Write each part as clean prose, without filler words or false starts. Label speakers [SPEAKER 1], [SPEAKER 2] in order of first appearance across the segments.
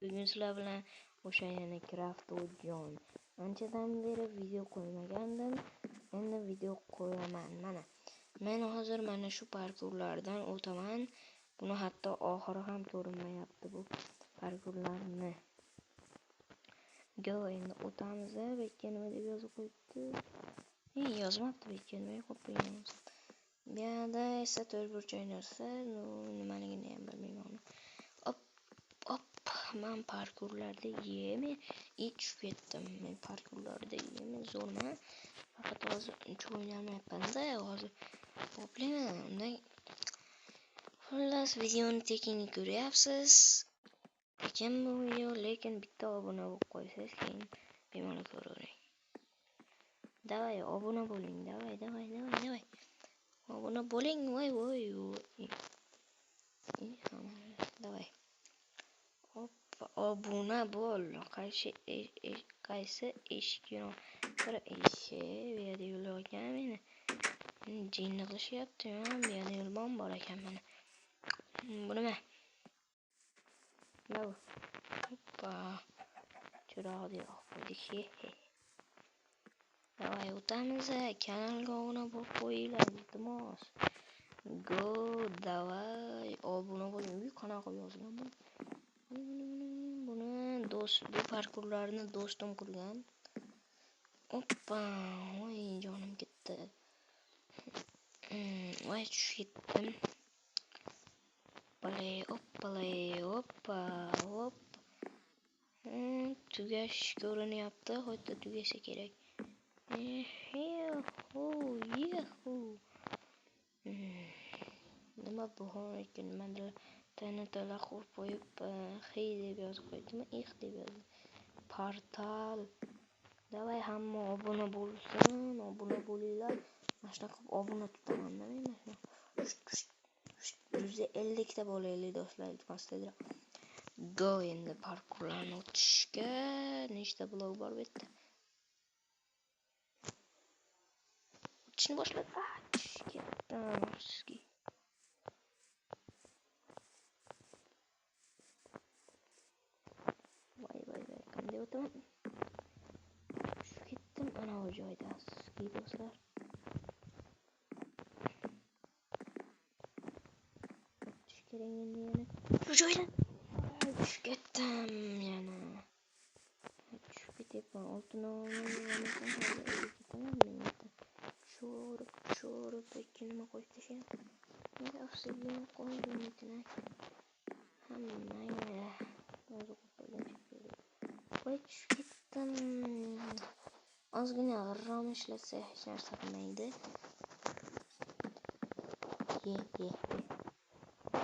[SPEAKER 1] Bugun sizlar bilan o'sha yana Craftjon anchadan beri video qo'ymagandim. Endi video qo'yaman. Men hozir mana shu parkurlardan o'taman. Buni hatto oxiri ham ko'rinmayapti bu parkurlarni. Endi o'tamiz. Bekka nima deb yozib qo'yibdi? Yozmabdi bekka, nima qo'yganmiz. Bu yerda esa to'rtburchak narsa, nimaligini ham bilmayman. Men parkurlarda men tushib ketdim. Men parkurlarda men zo'rman. Faqat hozir uncha o'ynalmayapman-da, hozir o'playman. Undan xullas videoni tekin ko'ryapsiz. Lekin bu video bitta obuna bo'lib qo'ysangiz, keyin bemalol ko'ravering. Davay, obuna bo'ling, davay. Obuna bo'ling, voy. Davay. Obuna bo'l. Qaysi eshikni bir eshik bu yerda yo'l ekan meni. Jinni qilishyapti. Bu yerda yo'l bor ekan mana. Bu nima? Nima bu? Hoppa. Chiroqni yoqdik. Davay o'tamiz. Kanalga obuna bo'lib qo'yinglar, iltimos. Go, davay. Obuna bo'ling. Qanaqa yozgan bu? Bu parkurlarni do'stim qilgan. Hoppa, voy jonim ketdi. Voy tushib ketdim. Hoppa. Tugash ko'rinyapti. Ho'ta tugasa kerak. Nima bu ekan? Nimadir tana qo'yib qo'yib, deb yozib qo'ydimi? Deb yozdi. Portal. Davay hamma obuna bo'lsin, obuna bo'linglar. Mana shunaqa obuna tutaman men. 150 ta bo'laylik do'stlar, iltimos dedi. Go endi parkurlarni o'tishga nechta blok bor bu yerda? O'tishni boshlab, tushib ketdim. Sizga qanday o'taman? Tushib ketdim ana bu joyda. Sizga do'stlar. O'tish kerak endi yana. Shu joydan tushib ketdim yana. Tushib ketyapman. Oltini olmasam hozir ketaman men. Sho'rib nima qo'yib tashlayman. Endi obsidian qo'ydim ekan. Hammangga o'zi qo'ygan shekilli. Voy tushib ketdim. Ozgina g'irrom ishlatsa hech narsa qilmaydi.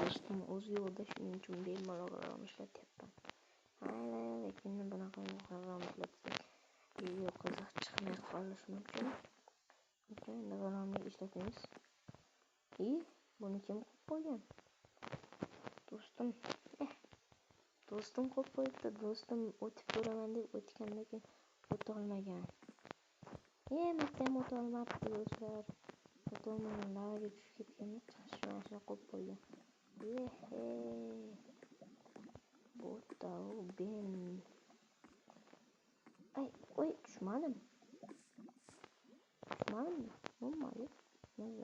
[SPEAKER 1] Do'stim o'z yo'lida shuning uchun bemalol g'irrom ishlatyapman. Lekin bunaqa g'irrom ishlatsak video qiziq chiqmay qolishi mumkin. Endi g'irromlik ishlatamiz. Buni kim qo'yib qo'ygan? Do'stim qo'yib qo'yibdi. Do'stim o'tib ko'raman deb o'tgan, lekin o'ta olmagan. Bitta ham o'ta olmabdi do'stlar. O'ta olmagan, lavaga tushib ketgan. Shuna qo'yib qo'ygan. Bo'tao ben. Voy tushmadim. Bo'lmadi. Nima?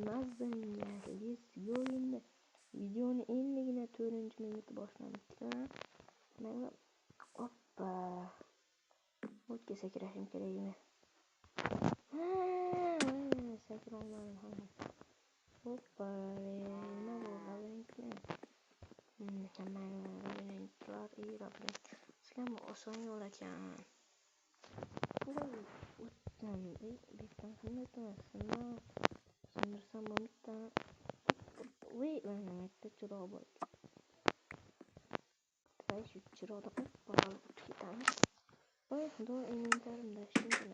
[SPEAKER 1] Mazanglar, let's go endi. Videoni endigina 4-minuti boshladik. Hoppa. O'tga sakrashim kerak edi. Sakrolmadim ham. Hoppa, nima bu labirintmi? Hamma labirintlar, labirint. Sizga oson yo'l ekan. O'tdim. Bekdan qanday o'taman? Sindirsam bo'lmaydi. Mana bitta chiroq bor. Shu chiroqda o'tib ketamiz. Voy, xudo, inventarimda shunday